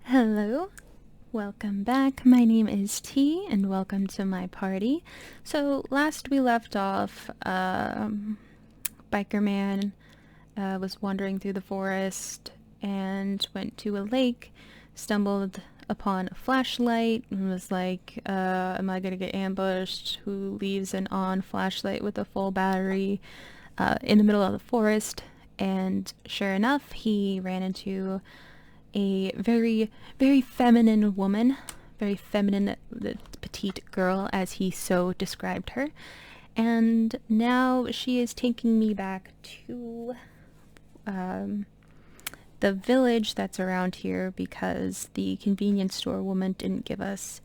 Hello, welcome back. My name is T, and welcome to my party. So last we left off, Biker Man was wandering through the forest and went to a lake, stumbled upon a flashlight, and was like, am I gonna get ambushed? Who leaves an on flashlight with a full battery in the middle of the forest? And sure enough, he ran into a very, very feminine woman, very feminine, petite girl, as he so described her. And now she is taking me back to the village that's around here because the convenience store woman didn't give us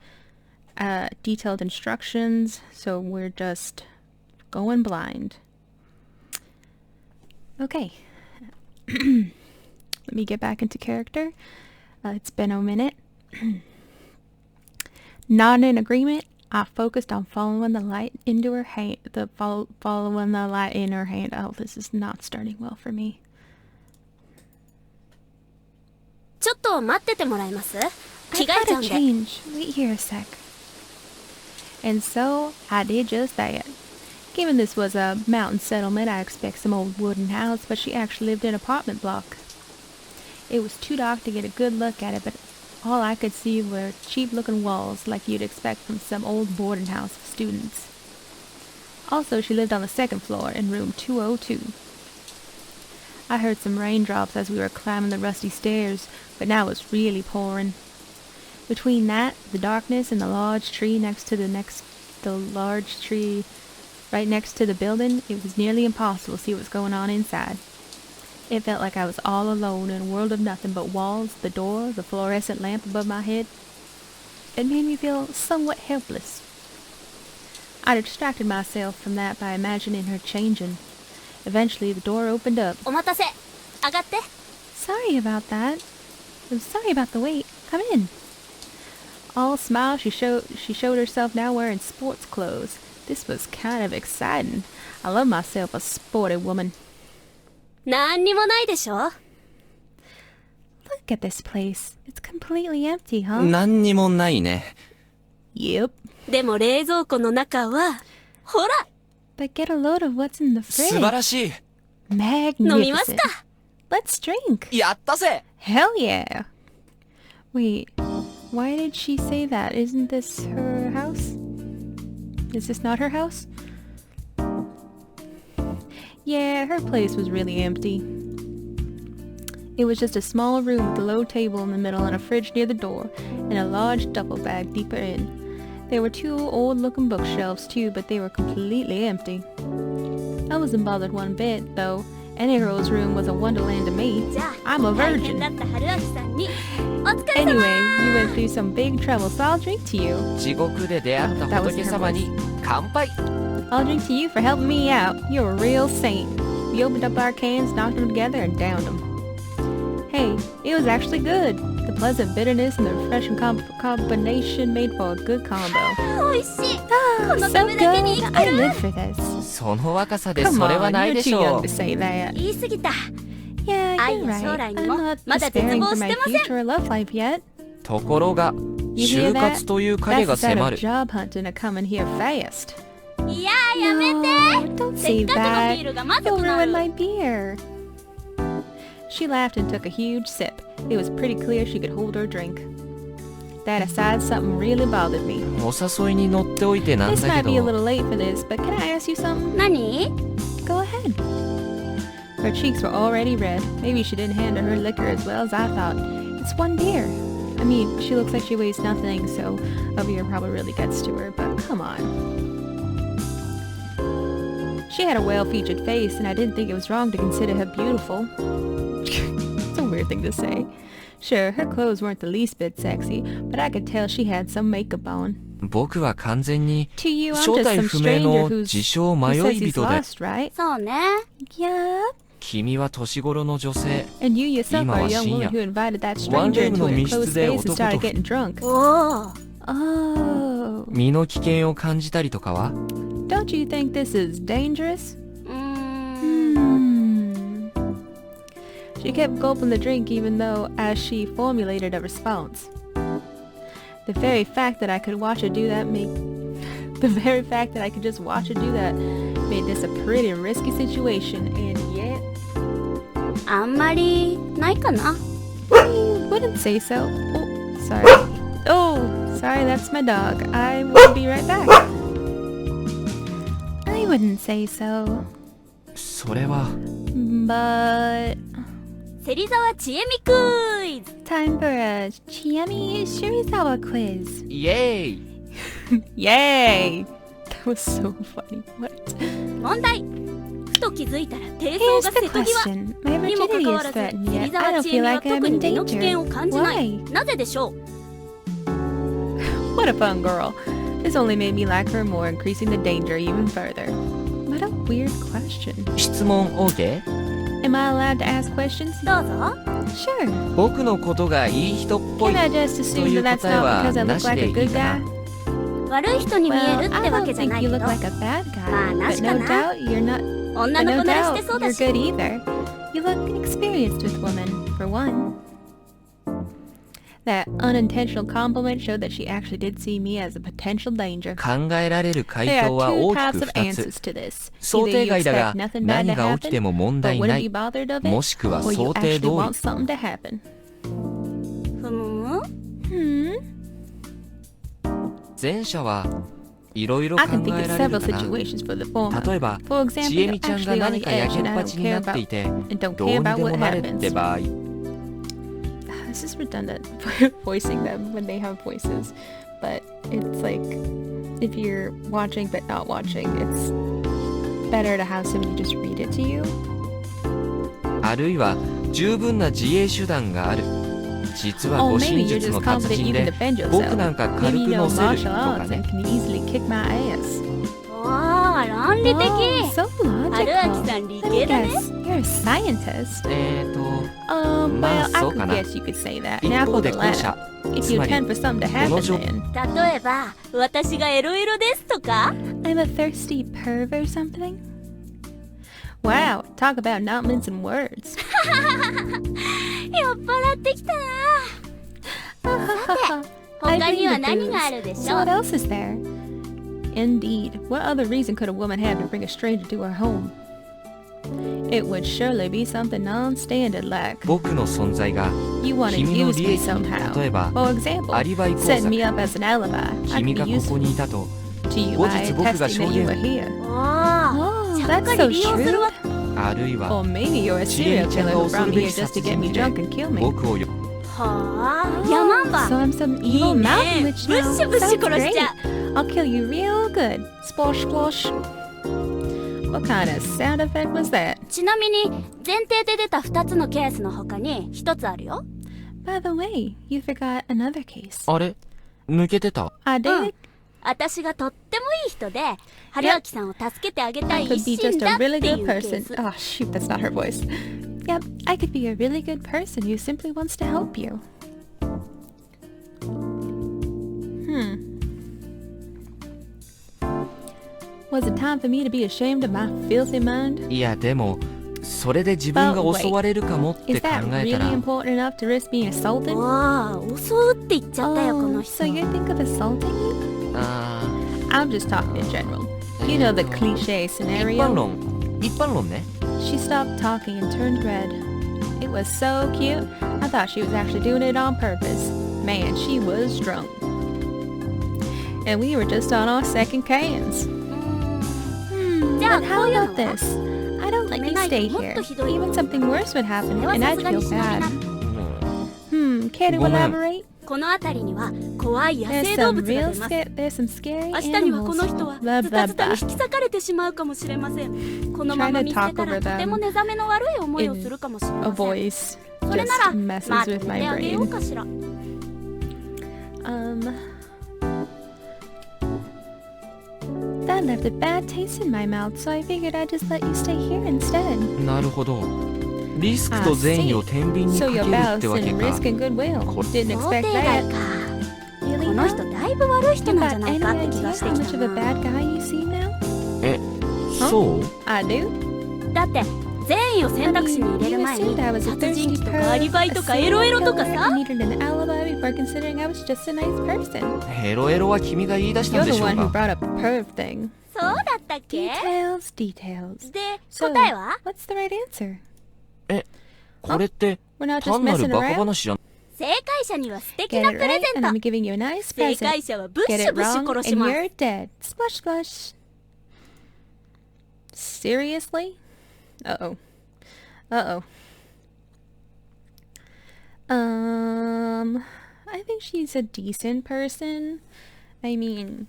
detailed instructions, so we're just going blind. Okay. Let me get back into character. It's been a minute. Not in agreement, I focused on following the light into her hand. Following the light in her hand. Oh, this is not starting well for me. ちょっと待っててもらえます？ I gotta change. Wait here a sec. And so I did just that. Given this was a mountain settlement, I expect some old wooden house, but she actually lived in an apartment block. It was too dark to get a good look at it, but all I could see were cheap-looking walls like you'd expect from some old boarding house for students. Also, she lived on the second floor in room 202. I heard some raindrops as we were climbing the rusty stairs, but now it was really pouring. Between that, the darkness, and the large tree right next to the building, it was nearly impossible to see what was going on inside. It felt like I was all alone in a world of nothing but walls, the door, the fluorescent lamp above my head. It made me feel somewhat helpless. I distracted myself from that by imagining her changing. Eventually, the door opened up. お待たせ。上がって。 Sorry about that. I'm sorry about the wait. Come in. All a smile, she showed herself now wearing sports clothes. This was kind of exciting. I love myself a sporty woman. 何にもないでしょ? Look at this place. It's completely empty, huh? 何にもないね。 Yep. でも冷蔵庫の中は、ほら But get a load of what's in the fridge. 素晴らしい。Magnificent. 飲みますか? Let's drink. やったぜ。 Hell yeah. Wait, why did she say that? Isn't this her house? Is this not her house? Yeah, her place was really empty. It was just a small room with a low table in the middle and a fridge near the door, and a large duffel bag deeper in. There were two old-looking bookshelves too, but they were completely empty. I wasn't bothered one bit, though. Any girl's room was a wonderland to me. I'm a virgin. 大変だった春秋さんに、お疲れ様。 Anyway, you went through some big trouble, so I'll drink to you. 地獄で出会った仏様に乾杯。 I'll drink to you for helping me out. You're a real saint. We opened up our cans, knocked them together, and downed them. Hey, it was actually good. The pleasant bitterness and the refreshing combination made for a good combo. 美味しい。 Oh, この so ためだけに生 good. きて I る。 live for this. その若さで Come それは on, ない you're で too しょ young う to。say that. 言い過ぎた。 Yeah, 愛 you're や将 right. 来に I'm も not まだ絶 despairing 望 for し my てません。 future love life yet. ところが You hear 就 that? 活という影 That's が the sign 迫 of る。 job hunting are coming here fast. いやーやめて。 No, don't せ say っかくの that. ビールがまず You'll くな ruin る。 my beer. She laughed and took a huge sip. It was pretty clear she could hold her drink. That aside, something really bothered me. お誘いに乗っておいてなん This だ might け be a ど。 little late for this, but can I ask you something? 何? Go ahead. Her cheeks were already red. Maybe she didn't handle her liquor as well as I thought. It's one beer. I mean, she looks like she weighs nothing, so a beer probably really gets to her, but come on. She had a well-featured face, and I didn't think it was wrong to consider her beautiful. It's a weird thing to say. Sure, her clothes weren't the least bit sexy, but I could tell she had some makeup on. 僕は完全に To you, I'm 正 just 体 some 不明 stranger の who 自称迷 says い he's 人で lost, right? そうね。 Yeah. 君は年頃の女性。 And you yourself are a young 今は深夜。 woman who invited that One stranger room into の an 密 enclosed 室で space and 男 started と getting drunk. おー。 Oh. 身の危険を感じたりとかは Don't you think this is dangerous? うーん。She kept gulping the drink even though as she formulated a response. The very fact that I could watch her do that The very fact that I could just watch her do that made this a pretty risky situation, and yet... あんまりないかな。I wouldn't say so. Oh, sorry. Oh, sorry, that's my dog. I will be right back. I wouldn't say so. それは But... 芹沢千恵美クイズ。 Time for a Chiemi Shirizawa quiz. イエーイ Yay! That was so funny. What? 問題。ふと気づいたら低層 Here's が the 瀬戸際。 question. My にもか virginity かわ is らず threatened 芹 yet. I 沢 don't 千恵 feel 美は like I'm 特 in に身の危険を danger. 感じない。 Why? なぜでしょう。 What a fun girl. This only made me like her more, increasing the danger even further. What a weird question. 質問 OK? Am I allowed to ask questions? どうぞ。 Sure. 僕のことがいい人っぽい Can I just と assume いう that that's 答え not は because I な look し like で a い good いか guy? な悪い人に見え Well, るっ I てわけ don't じゃな think い you け look ど、 like a bad guy. まあな But しか no な。 doubt you're not. 女 But の no 子慣れして doubt そうだ you're し。 good either. You look inexperienced with women, for one. That unintentional compliment showed that she actually did see me as a potential danger. 考えられる回 There 答 are は two 大き types く of 2 answers つ to this. 想 Either 定 you 外だ expect が nothing bad 何 to が起きて happen, も問 but 題な wouldn't be い bothered of も it, しくは or you 想定 actually 通 want り something to happen. ふむ 前者はいろいろ I 考 can think え of られ several るかな situations for the former. 例えば For example, ちえ you're みちゃんが actually on 何 the かや edge けっ and I ぱ don't ちに care なって about いて and don't どう care に about でも what なれっ happens. て場合 This is redundant voicing them when they have voices, but it's like if you're watching but not watching, it's better to have somebody just read it to you. あるいは十分な自衛手段がある実は Oh, 護 maybe 身 you're 術 just の達 confident 人 you can で defend 僕 yourself. なんか軽 Maybe く you 乗 know せると martial か arts ね and can easily kick my ass. わあ論理的。 Oh, so 春 logical. 明さん理 Let 系 me だね。 guess, you're a scientist. Ma, Well, I so could かな。 guess you could say that. 一 Now 方 for で the 後者 latter. If つ you まり intend for something to この happen 状 then, 例えば、私がエロエロですとか。 I'm a thirsty perv or something? Wow, talk about not mincing words. 酔っ払ってきたな。他 I に bring は the 何があるで booze. し So ょ what う。 else is there? Indeed, what other reason could a woman have to bring a stranger to her home? It would surely be something non-standard like 僕の存在が you want to 君の use 利 me 益に somehow. 例えば For example, アリバイ工 set 作 me up as an alibi. I 君 could が be ここ useful にいたと to you 後 by 日僕が attesting that you 証 were 言 here. ああ、 Oh, ちゃっ that's か so り利用するわ。 あるい Or は maybe you're a ちえ serial みちゃん killer が who 恐 brought る me べ here き just 殺 to get 人 me 鬼で drunk and kill me. 僕をよはあ、ヤマンバ。 So I'm some いい evil ね。 mountain ブ witch ッ now. シュブッシ Sounds ュ殺し great. ちゃう。 I'll kill you real good. Splosh splosh. What kind of sound effect was that? ちなみに、前提で出た2つのケースの他に1つあるよ。 By the way, you forgot another case. あれ抜けてた I did. 私がとってもいい人で、春明さんを助けてあげた I い could 一 be 心 just だ a って really い good うケー person. ス。 Oh shoot, that's not her voice. Yep, I could be a really good person who simply wants to help you. Was it time for me to be ashamed of my filthy mind? いやでもそれで自分が But 襲われるかもって Is 考 that えた really ら important enough to risk being assaulted? わあ、襲うって言っちゃったよ、この Oh, 人。 so you think of assaulting me? あ I'm just talking in general. You know the cliche 一般 scenario. 論ね She stopped talking and turned red. It was so cute. I thought she was actually doing it on purpose. Man, she was drunk. And we were just on our second cans. Yeah, But how oh, yeah. about this? I don't let you stay here. Even something worse would happen, and I'd feel bad. Care to ごめん。 elaborate? この辺りには怖い野 There's 生動 some 物が real 出ます。 there's some scary 明日にはこ animals. の人は Blah ズ blah タズタに blah. 引き裂かれてしまうかもしれません。このまま見捨てたらとても寝覚めの悪い思いをするかもしれ A ません。 voice それな just ら messes 待っ with て my あげよう brain. かしら。 That left a bad taste in my mouth, so I figured I'd just let you stay here instead. なるほどリスクと善意を天秤に So かけ you're るってわけ balancing か risk and goodwill. Didn't 想 expect 定外 that. か。 Really この人 now? だいぶ悪い人 You なんじゃ got ない any かって気 idea がして how き much た of a な。 bad guy you see now? えそう I do. だって善意を選択肢に入れる前に殺人鬼とかアリバイとかエロエロとかさ。 needed an alibi before considering I was just a nice person. エロエロは君が言い出したん You're で the しょう one who か。 brought up the perv thing. そうだったっけ？ Details. で、 So, 答えは？ what's the right answer? これって We're not just 単なる messing バカ around. 話じゃん。正解者には素敵 Get な it プレ right, ゼン and ト。 I'm giving you a nice 正解 present. 者はブッ Get シ it ュブッシュ wrong, 殺し and ます。 you're dead. Splash, splash. Seriously? Uh-oh. Uh-oh. I think she's a decent person. I mean,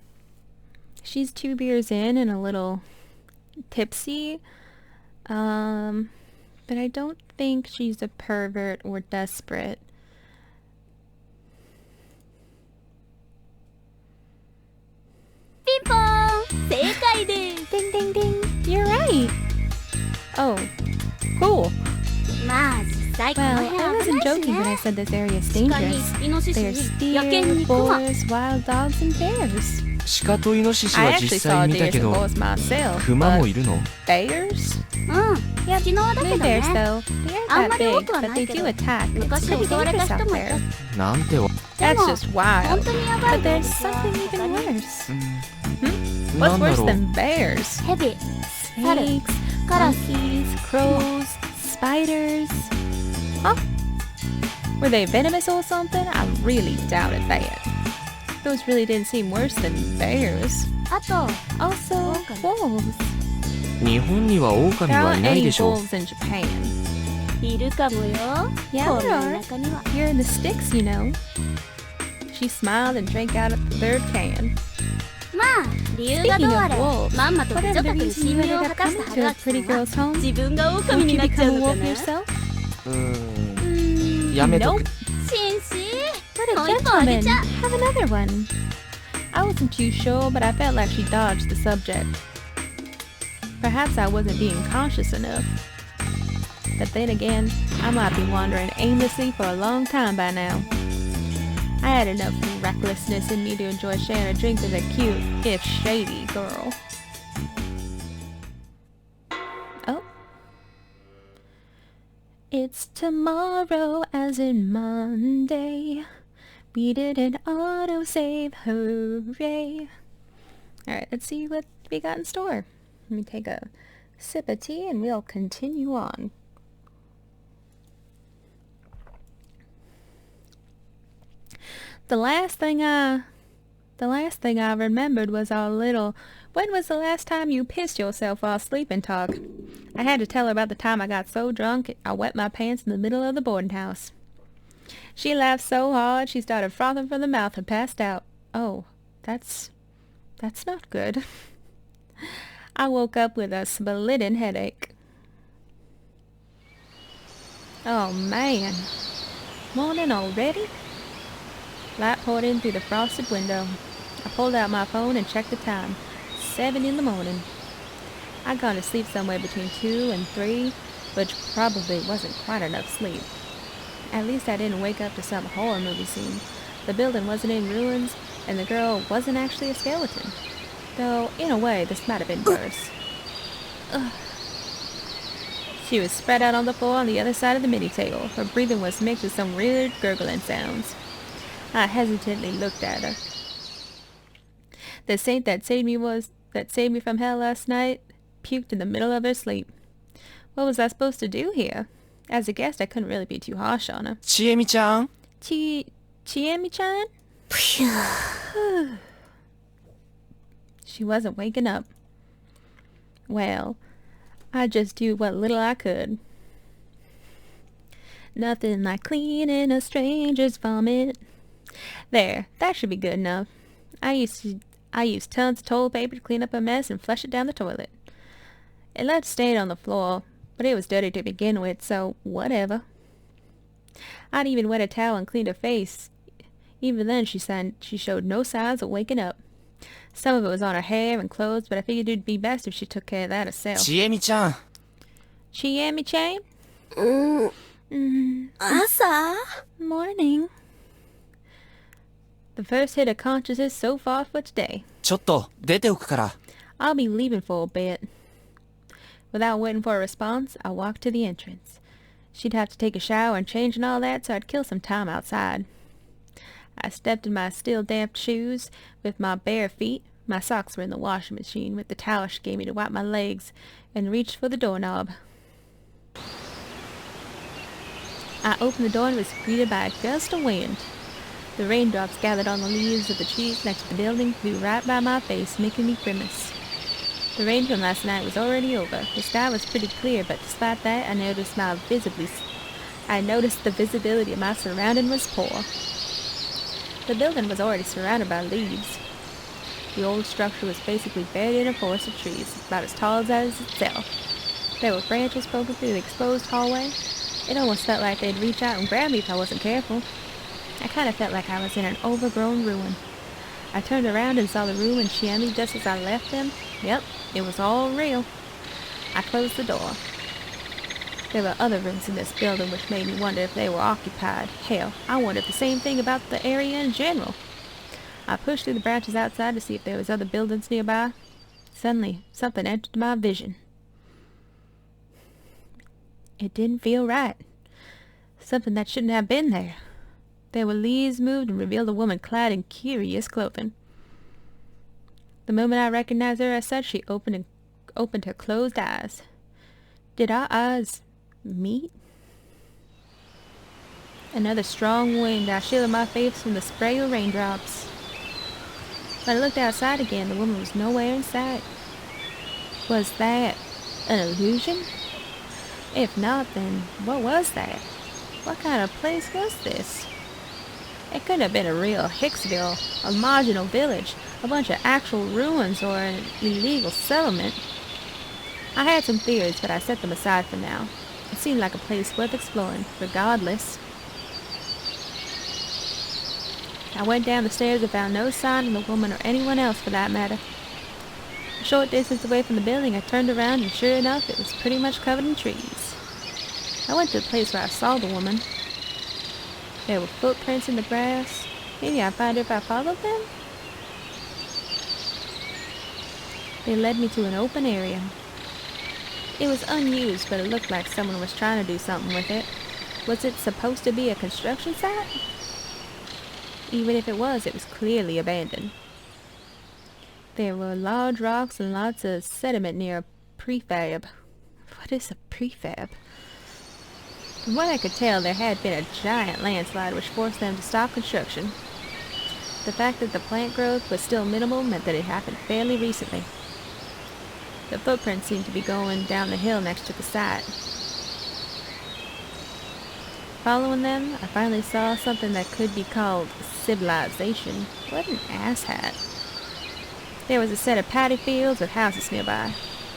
she's 2 beers in and a little tipsy. But I don't think she's a pervert or desperate. ピンポーン、正解です。 Ding, ding, ding. You're right. Oh, cool. まあ実際この Well, 辺 I 危 wasn't ないし joking when I ね。 said this area is 鹿に dangerous. イノシシ There's に野犬 deer, にクマ。 boars, wild dogs, and bears. 鹿とイノシシ I は actually 実 saw 際見た deers け and ど、 boars myself. クマも But いるの？ bears? うん、昨日だけ No ど bears ね。 though. They aren't あん that まり多 big, くは but な they いけ do ど、 attack. It's 昔 pretty 襲われた dangerous 人 out もいた。 there. なんてわ。で That's も just 本 wild. 当にやばい But 動 there's 物は something 他 even に worse. な What's んだ worse ろう。 than bears? ヘビ、サル、 Snakes, カラス。 monkeys, crows, spiders. Huh? Were they venomous or something? I really doubted that. Those really didn't seem worse than bears. あと、 Also, wolves. 日本には狼 There はい aren't ない any でしょう。 wolves in Japan. いるかもよ。 Yeah, こん there な are. 中には。 You're in the sticks, you know. She smiled and drank out of the third can. まあ、理由がどう Speaking あ of れ、 wolves, まんまと美 whatever 女 the 宅に reason 侵 you 入を ended 果 up たした coming 春 to a 秋さ pretty んは girl's home, 自分が狼 won't に you なっちゃう become a のか wolf な。 yourself? やめとく。 Nope. 紳士、 What もう a 一本あげ gentleman. ちゃ。 Have another one. I wasn't too sure, but I felt like she dodged the subject. Perhaps I wasn't being conscious enough. But then again, I might be wandering aimlessly for a long time by now. I had enough recklessness in me to enjoy sharing a drink with a cute, if shady, girl. Oh. It's tomorrow, as in Monday. We did an autosave, hooray. Alright, let's see what we got in store. Let me take a sip of tea and we'll continue on. The last thing I remembered was our little, when was the last time you pissed yourself while sleeping talk. I had to tell her about the time I got so drunk I wet my pants in the middle of the boarding house. She laughed so hard she started frothing from the mouth and passed out. Oh, that's not good. I woke up with a splitting headache. Oh man, morning already? Light poured in through the frosted window. I pulled out my phone and checked the time. 7 in the morning. I'd gone to sleep somewhere between 2 and 3, which probably wasn't quite enough sleep. At least I didn't wake up to some horror movie scene. The building wasn't in ruins, and the girl wasn't actually a skeleton. Though, in a way, this might have been worse. Ugh. She was spread out on the floor on the other side of the mini table. Her breathing was mixed with some weird gurgling sounds. I hesitantly looked at her. The saint that saved me from hell last night puked in the middle of her sleep. What was I supposed to do here? As a guest, I couldn't really be too harsh on her. ちえみちゃん Chiemi-chan? She wasn't waking up. Well, I just do what little I could. Nothing like cleaning a stranger's vomit. There, that should be good enough. I used tons of toilet paper to clean up a mess and flush it down the toilet. It left a stain on the floor, but it was dirty to begin with, so whatever. I'd even wet a towel and cleaned her face. Even then, she showed no signs of waking up. Some of it was on her hair and clothes, but I figured it'd be best if she took care of that herself. ちえみちゃん Chiemi-chan? 朝 Morning. The first hit of consciousness so far for today. ちょっと出ておくから。 I'll be leaving for a bit. Without waiting for a response, I walked to the entrance. She'd have to take a shower and change and all that, so I'd kill some time outside. I stepped in my still damp shoes with my bare feet. My socks were in the washing machine with the towel she gave me to wipe my legs, and reached for the doorknob. I opened the door and was greeted by a gust of wind. The raindrops gathered on the leaves of the trees next to the building flew right by my face, making me grimace. The rain from last night was already over. The sky was pretty clear, but despite that, I noticed the visibility of my surrounding was poor. The building was already surrounded by leaves. The old structure was basically buried in a forest of trees, about as tall as itself. There were branches poking through the exposed hallway. It almost felt like they'd reach out and grab me if I wasn't careful. I kind of felt like I was in an overgrown ruin. I turned around and saw the room in chamois just as I left them. Yep, it was all real. I closed the door. There were other rooms in this building which made me wonder if they were occupied. Hell, I wondered the same thing about the area in general. I pushed through the branches outside to see if there was other buildings nearby. Suddenly, something entered my vision. It didn't feel right. Something that shouldn't have been there. There were leaves moved and revealed a woman clad in curious clothing. The moment I recognized her as such, she opened her closed eyes. Did our eyes meet? Another strong wind. I shielded my face from the spray of raindrops. When I looked outside again, the woman was nowhere in sight. Was that an illusion? If not, then what was that? What kind of place was this? It couldn't have been a real Hicksville, a marginal village, a bunch of actual ruins, or an illegal settlement. I had some theories, but I set them aside for now. It seemed like a place worth exploring, regardless. I went down the stairs and found no sign of the woman or anyone else for that matter. A short distance away from the building, I turned around and sure enough, it was pretty much covered in trees. I went to the place where I saw the woman. There were footprints in the grass. Maybe I'd find her if I followed them? They led me to an open area. It was unused, but it looked like someone was trying to do something with it. Was it supposed to be a construction site? Even if it was clearly abandoned. There were large rocks and lots of sediment near a prefab. What is a prefab? From what I could tell, there had been a giant landslide which forced them to stop construction. The fact that the plant growth was still minimal meant that it happened fairly recently. The footprints seemed to be going down the hill next to the site. Following them, I finally saw something that could be called civilization. What an asshat. There was a set of paddy fields with houses nearby.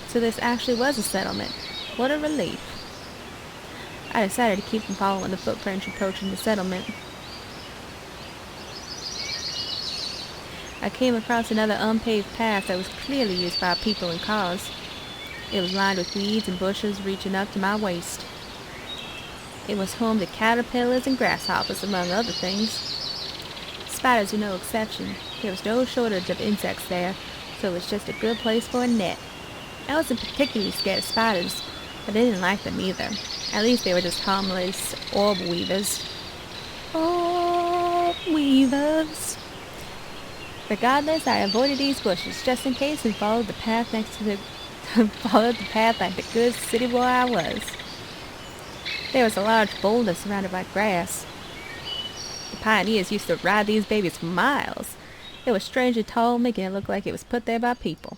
So this actually was a settlement. What a relief. I decided to keep from following the footprints approaching the settlement. I came across another unpaved path that was clearly used by people and cars. It was lined with weeds and bushes reaching up to my waist. It was home to caterpillars and grasshoppers, among other things. Spiders were no exception. There was no shortage of insects there, so it was just a good place for a net. I wasn't particularly scared of spiders, but I didn't like them either. At least they were just harmless orb weavers. Orb weavers. Regardless, I avoided these bushes just in case and followed the path like the good city boy I was. There was a large boulder surrounded by grass. The pioneers used to ride these babies for miles. It was strangely tall, making it look like it was put there by people.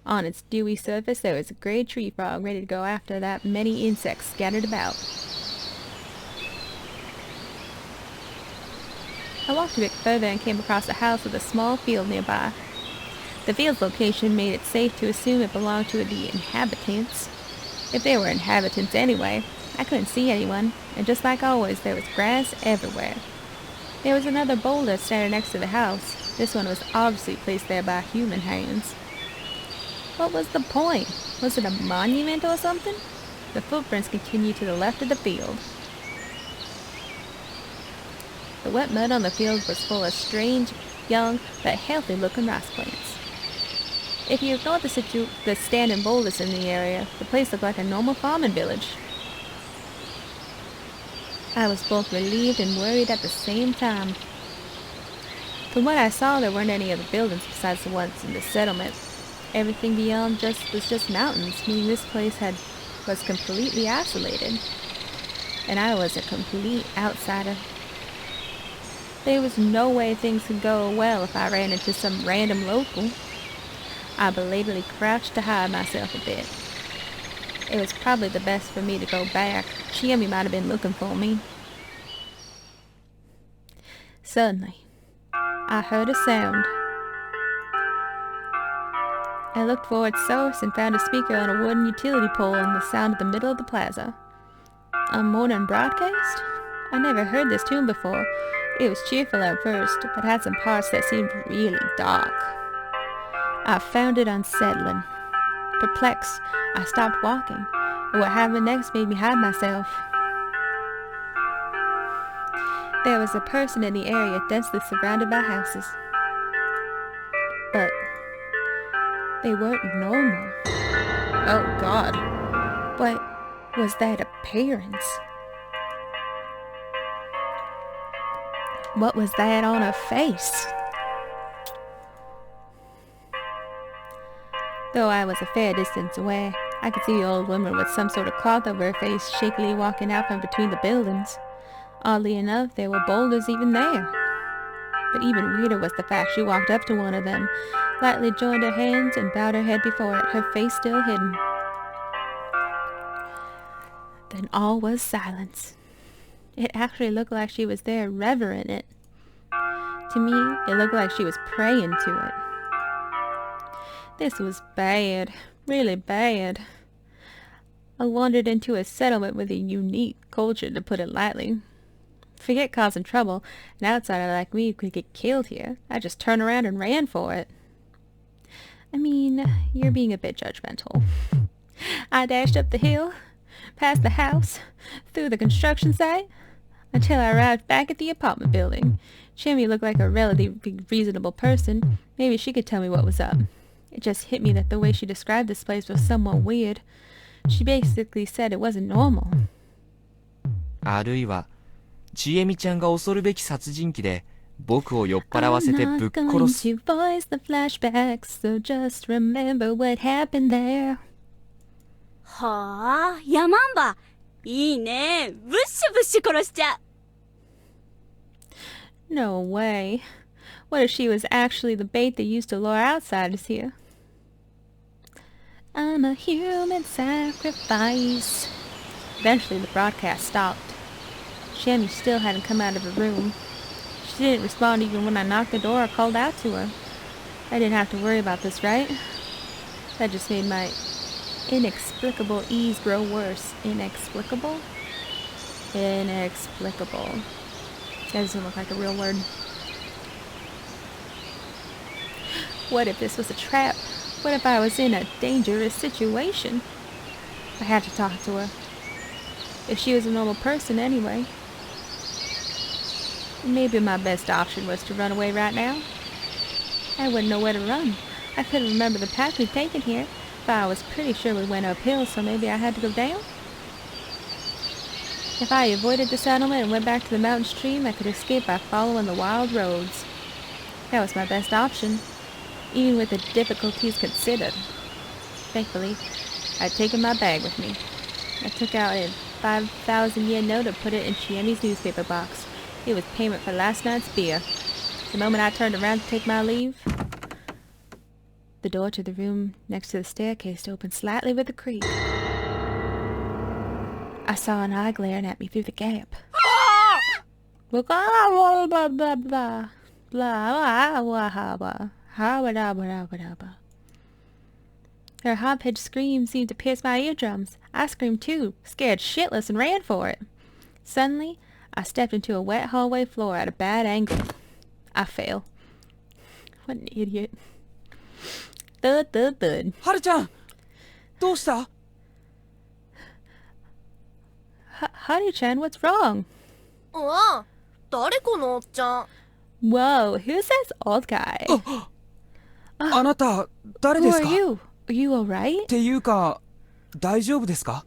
On its dewy surface, there was a gray tree frog ready to go after that many insects scattered about. I walked a bit further and came across a house with a small field nearby. The field's location made it safe to assume it belonged to the inhabitants. If there were inhabitants anyway, I couldn't see anyone, and just like always, there was grass everywhere. There was another boulder standing next to the house. This one was obviously placed there by human hands. What was the point? Was it a monument or something? The footprints continued to the left of the field. The wet mud on the field was full of strange, young, but healthy-looking rice plants. If you ignore the standing boulders in the area, the place looked like a normal farming village. I was both relieved and worried at the same time. From what I saw, there weren't any other buildings besides the ones in the settlement. Everything beyond was just mountains, meaning this place was completely isolated. And I was a complete outsider. There was no way things could go well if I ran into some random local. I belatedly crouched to hide myself a bit. It was probably the best for me to go back. Chiemi might have been looking for me. Suddenly, I heard a sound. I looked for its source and found a speaker on a wooden utility pole in the sound of the middle of the plaza. A morning broadcast? I never heard this tune before. It was cheerful at first, but had some parts that seemed really dark. I found it unsettling. Perplexed, I stopped walking, and what happened next made me hide myself. There was a person in the area densely surrounded by houses. But they weren't normal. Oh God, what was that appearance? What was that on her face? Though I was a fair distance away, I could see the old woman with some sort of cloth over her face shakily walking out from between the buildings. Oddly enough, there were boulders even there. But even weirder was the fact she walked up to one of them, lightly joined her hands and bowed her head before it, her face still hidden. Then all was silence. It actually looked like she was there revering it. To me, it looked like she was praying to it. This was bad, really bad. I wandered into a settlement with a unique culture, to put it lightly. Forget causing trouble, an outsider like me could get killed here. I just turned around and ran for it. I mean, you're being a bit judgmental. I dashed up the hill, past the house, through the construction site, until I arrived back at the apartment building. Chiemi looked like a relatively reasonable person. Maybe she could tell me what was up. It just hit me that the way she described this place was somewhat weird. She basically said it wasn't normal. あるいはちえみちゃんが恐るべき殺人鬼で僕を酔っ払わせてぶっ殺す。 I'm not going to voice the flashbacks, so just remember what happened there. はあ、ヤマンバいいね。ブッシュブッシュ殺しちゃう。 No way. What if she was actually the bait they used to lure outsiders here? I'm a human sacrifice. Eventually the broadcast stopped. Chiemi still hadn't come out of her room. She didn't respond even when I knocked the door or called out to her. I didn't have to worry about this, right? That just made my inexplicable ease grow worse. Inexplicable? Inexplicable. That doesn't look like a real word. What if this was a trap? What if I was in a dangerous situation? I had to talk to her. If she was a normal person anyway. Maybe my best option was to run away right now. I wouldn't know where to run. I couldn't remember the path we'd taken here, but I was pretty sure we went uphill, so maybe I had to go down? If I avoided the settlement and went back to the mountain stream, I could escape by following the wild roads. That was my best option, even with the difficulties considered. Thankfully, I'd taken my bag with me. I took out a 5,000 yen note and put it in Chiemi's newspaper box. It was payment for last night's beer. The moment I turned around to take my leave, the door to the room next to the staircase opened slightly with a creak. I saw an eye glaring at me through the gap. Her high-pitched scream seemed to pierce my eardrums. I screamed too, scared shitless, and ran for it. Suddenly, I stepped into a wet hallway floor at a bad angle. I fell. What an idiot. Thud, thud, thud. Haru-chan! どうした? Haru-chan, what's wrong? ああ、誰このおっちゃん? Whoa, who's this old guy? あなた、誰 Who です are か you? Are you alright? っていうか、大丈夫ですか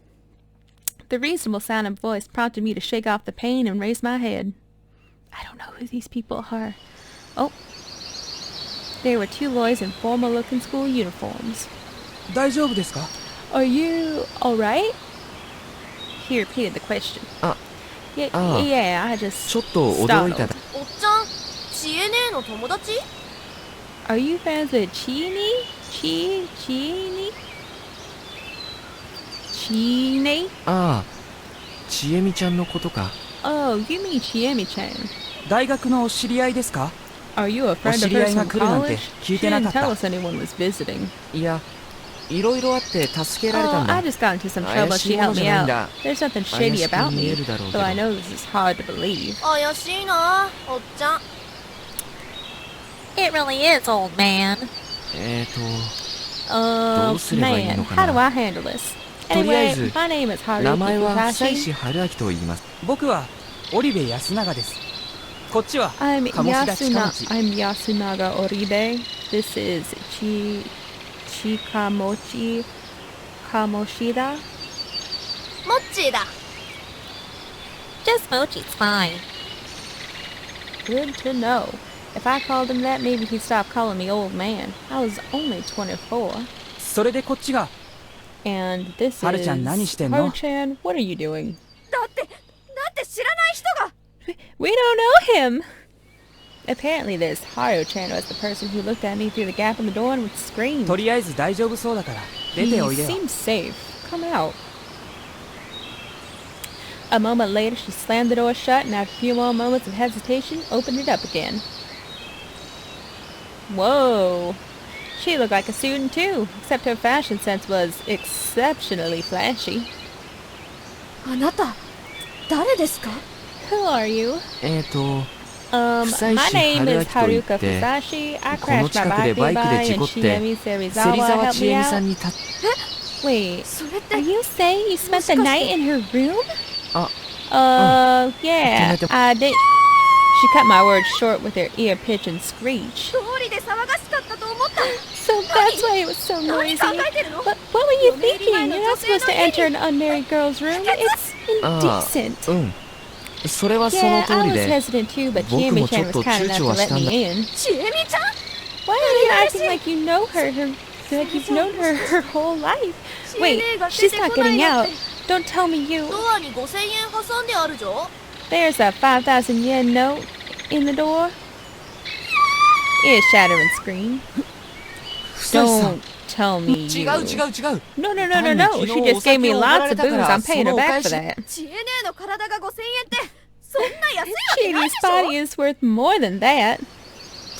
The reasonable sound of voice prompted me to shake off the pain and raise my head. I don't know who these people are. Oh. There were two boys in formal-looking school uniforms. 大丈夫ですか Are you alright? He repeated the question. Yeah, yeah, I just ちょっと驚いた startled. おっちゃんちえねえの友達 Are you friends with Chini? Chini? ああ、ちえみちゃんのことか。 Oh, you mean Chiemi-chan. 大学の知り合いですか Are you a friend of お知り合 hers いが from 来るなんて college? 聞い She てなか didn't った tell us anyone was visiting. いや、いろいろあって助けられた Oh, んだ。 I just got into some 怪 trouble. し She いもの helped じ me ゃないん out. だ。 There's nothing 怪 shady しく about 見 me, えるだろうけ though ど。 I know this is hard to believe. 怪しいなおっちゃん It really is, old man. どうすればいい Man, のか how do な。 I handle this? とりあえ Anyway, ず my name is 名前 Haruki は久石 Fukashi. 春明と言います。僕は、織部安永です。こっちは、 I'm 鴨志田近持。 I'm Yasunaga Oribe. This is Chikamochi Kamoshida. モッチーだ Just Mochi's fine. Good to know. If I called him that, maybe he'd stop calling me old man. I was only 24. それでこっちが、 And this is... Haru-chan, 何してんの? Haru-chan, what are you doing? だって知らない人が We don't know him! Apparently this Haru-chan was the person who looked at me through the gap in the door and would scream. とりあえず大丈夫そうだから、出 He ておいでよ。 seems safe. Come out. A moment later, she slammed the door shut and after a few more moments of hesitation, opened it up again. Whoa! She looked like a student too, except her fashion sense was exceptionally flashy. あなた誰ですか Who are you? My Fusashi name is Haruaki Haruka と言って Fusashi. I この crashed my 近くで bike バイク nearby で事 and 故って Shiemi 芹 Serizawa 沢 helped 千 me 恵美さ out. んにWait, それって are you saying you spent the もしかして night in her room? あ、 Yeah, I did. She cut my words short with her ear-pitching screech. 通りで騒がしかったと思った So that's why it was so 何 noisy. 考えてるの What were you thinking? You're not supposed to enter an unmarried girl's room. It's あ indecent. うんそれはその Yeah, 通 I り was で hesitant too, but 僕もちょ Chiemi-chan っ was と kind 躊 enough 躇 to はし let たんだ me in. ちえみちゃん Why are you acting like you know her? Like you've known her whole life. Wait, she's not getting out. Don't tell me you. ドアに5000円挟んであるじゃん There's a 5,000 yen note in the door. Ears shatter and scream. 久石さん Don't tell me 違 you. う違う違う No, no, no, no, no. She just gave me lots of booze. I'm paying her back for that. ちえねえの体が5000円ってそんな安いわけないで Chibi's しょ body is worth more than that.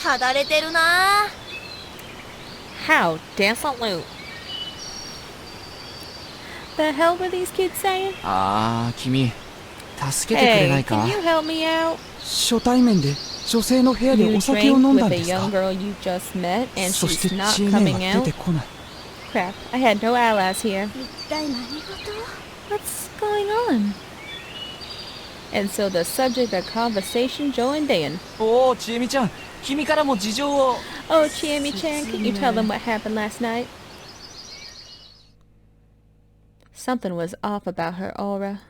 ただれてるな How dissolute. The hell were these kids saying? ああ君助けてくれな Hey, いか can you help me out? 初対面で女性の部屋で You お酒を drank 飲んだ with ん a です young か girl you just met, and そして she's not 知恵姉 coming は out? 出てこない Crap, I had no allies here. 一体何事 What's going on? And so the subject of conversation joined in. おおちえみちゃん君からも事情を Oh, Chiemi-chan, can you tell them what happened last night? Something was off about her aura.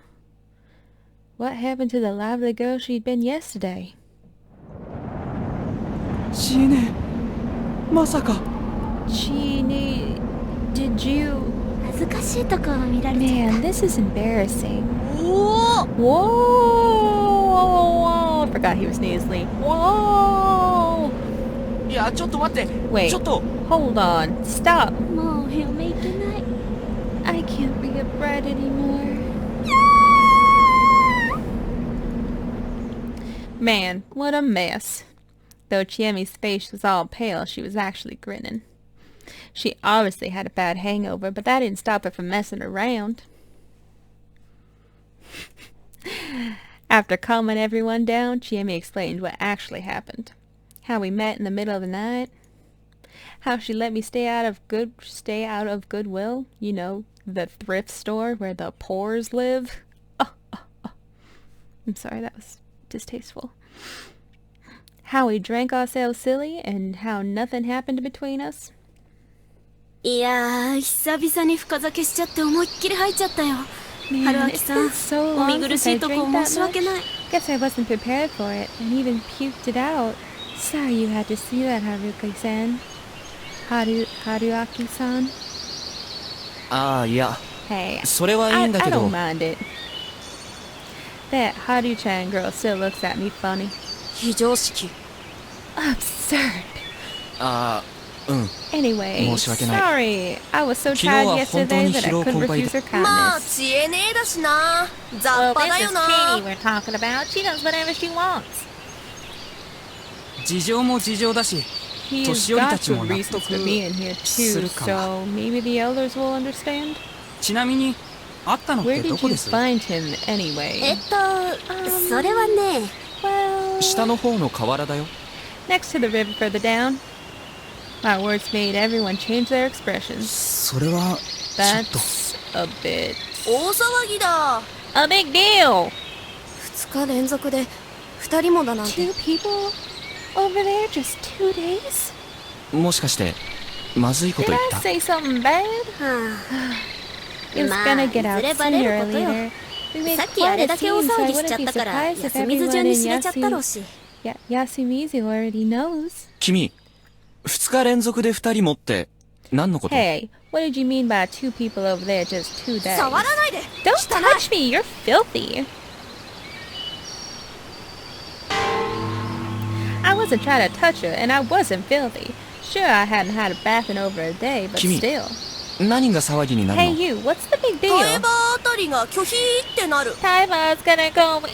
What happened to the lively girl she'd been yesterday? 知恵姉まさか Chini, did you... 恥ずかしいとこを見られちゃっ Man, this is embarrassing. たおお Whoa! I forgot he was sneezing. Whoa! いやちょっと待って Wait. ちょっと Hold on. Stop. もうお嫁行けない I can't be a bride anymore. Man, what a mess. Though Chiemi's face was all pale, she was actually grinning. She obviously had a bad hangover, but that didn't stop her from messing around. After calming everyone down, Chiemi explained what actually happened. How we met in the middle of the night. How she let me stay out of Goodwill, you know, the thrift store where the poors live. I'm sorry, that was distasteful. how we drank ourselves silly and how nothing happened between us? いやー、久々に深酒しちゃって思いっきり入っちゃったよ。 Man, 春 it's 秋さ been ん、 so お見 long 苦 since し I いとこ drank 申 that し訳 much. ない。 Guess I wasn't prepared for it and even puked it out. Sorry you had to see that, Haruki-san. Haruaki-san? ああ、いや、 Hey, それはいい I んだけ don't ど、 mind it. That Haru-chan girl still looks at me funny. 非常識。 Absurd. ああ、うん。 Anyway, 申し訳ない。 sorry. I was so 昨日 tired は本当 yesterday に that 疲 I 労 couldn't 困憊 refuse で。 her まあ、 kindness. 知恵ねえだしな。雑 Well, 把だ this よ is な。 Katie we're talking about. She does whatever she wants. 事情も事情だし、 He's 年寄りた got ちも good 納 reasons 得 for being here す too, るかな。 so maybe the elders will understand. ちなみに会ったのっ Where てど did こ you です？ find him anyway? それはね、 Well, 下の方の河原だよ。 next to the river further down. My words made everyone change their expressions. それはちょっと。 That's a bit... 大騒ぎだ。 a big deal! 2日連続で2人もだなんて。 Two people over there just 2 days? もしかして、まずいこと Did 言っ I た？ say something bad? は It was まあ gonna get い out ずれバ sooner レる or ことよ。 later. We made さっきあ quite れ a だけ大 scene, so 騒 I ぎしちゃ wouldn't っ be たから surprised if 休みず中 everyone に in 知れちゃったろうし。 Yasumizu already knows. 君、2日連続で2人もって何のこと？ Hey, what did you mean by 2 people over there just 2 days? 触らないで。 Don't 汚い。 touch me, you're filthy. I wasn't trying to touch her, and I wasn't filthy. Sure, I hadn't had a bath in over a day, but 君 still. 何が騒ぎになる Hey の？ you, what's the big タ deal? イバーあたりが拒否ってなる。 Taiba's gonna go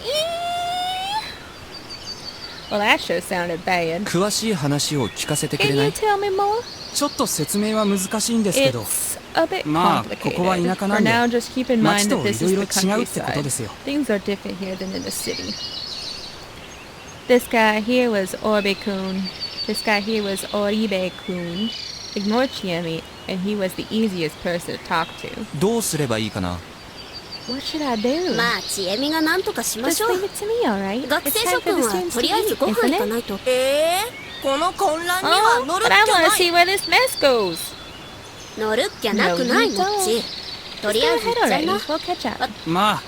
Well, that sure sounded bad. 詳しい話を聞かせてく Can れな you い？ tell me more? ちょっと説明は難しいんですけど、 It's a bit まあ complicated. ここは田舎な For んで now, just keep in 町 mind と that い this ろ is いろ the 違うってこと countryside. ですよ。 Things are different here than in the city. This guy here was Orbe-kun. This guy here was Oribe-kun. Ignore Chiemi, and he was the easiest person to talk to. どうすればいいかな？ What should I do? まあ、ちえみがなんとかしま Just しょ leave う。 it to me, alright? 学 It's 生 time 諸 for 君 the は students と to りあえず eat, ご飯 isn't 行か it? ないと。この混乱には Oh, 乗る but っ I きゃ want な to see い。 where this mess goes. 乗るっきゃなくない No, you もっち。 don't. と Just り go あえず行 ahead っちゃい already. な。 We'll catch up. まあ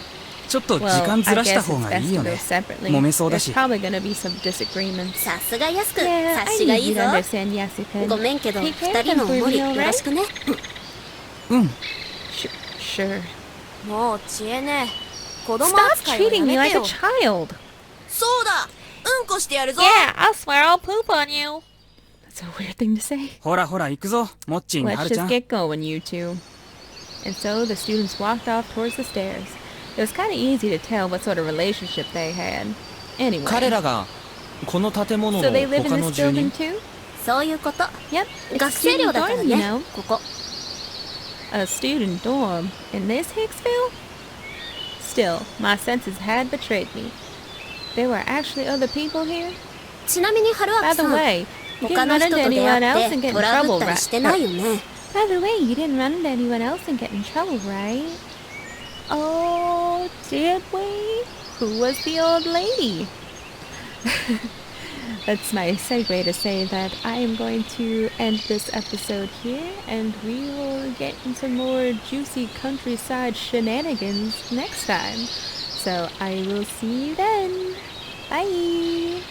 ちょっと時 Well, 間ず I らした guess 方 it's がい best いよ to go ね。 separately. 揉めそうだ There's し。 probably gonna be some disagreements. さすが安く、 Yeah, 察 I しが need いい you ぞ。 to understand, Yasuken. ごめんけど、 Take care 2 of 人 them のお for 守り me, よろし alright? くね。うん。Sure. もう知恵ね、子供 Stop 扱いは treating や me め like て a よ。 child. そうだ、うんこしてやるぞ。 Yeah, I swear I'll poop on you. That's a weird thing to say. ほらほら行くぞ、モッチーに Let's はるちゃ just ん。 get going, you two. And so the students walked off towards the stairs. It was kind of easy to tell what sort of relationship they had. Anyway, 彼らがこの建物 so の they live in 他の this 住 building 人？ too? そういうこと。 Yep, it's 学 a 生寮 student だから dorm, you ね know. ここ。 A student dorm in this Hicksville? Still, my senses had betrayed me. There were actually other people here? ちなみに春 By 秋 the さん、 way, you 他 didn't の run 人 into と出 anyone 会 else っ and て get in トラブ trouble, ったり right? してないよね。 By the way, you didn't run into anyone else and get in trouble, right? Oh, did we? Who was the old lady? That's my segue to say that I am going to end this episode here, and we will get into more juicy countryside shenanigans next time. So I will see you then. Bye!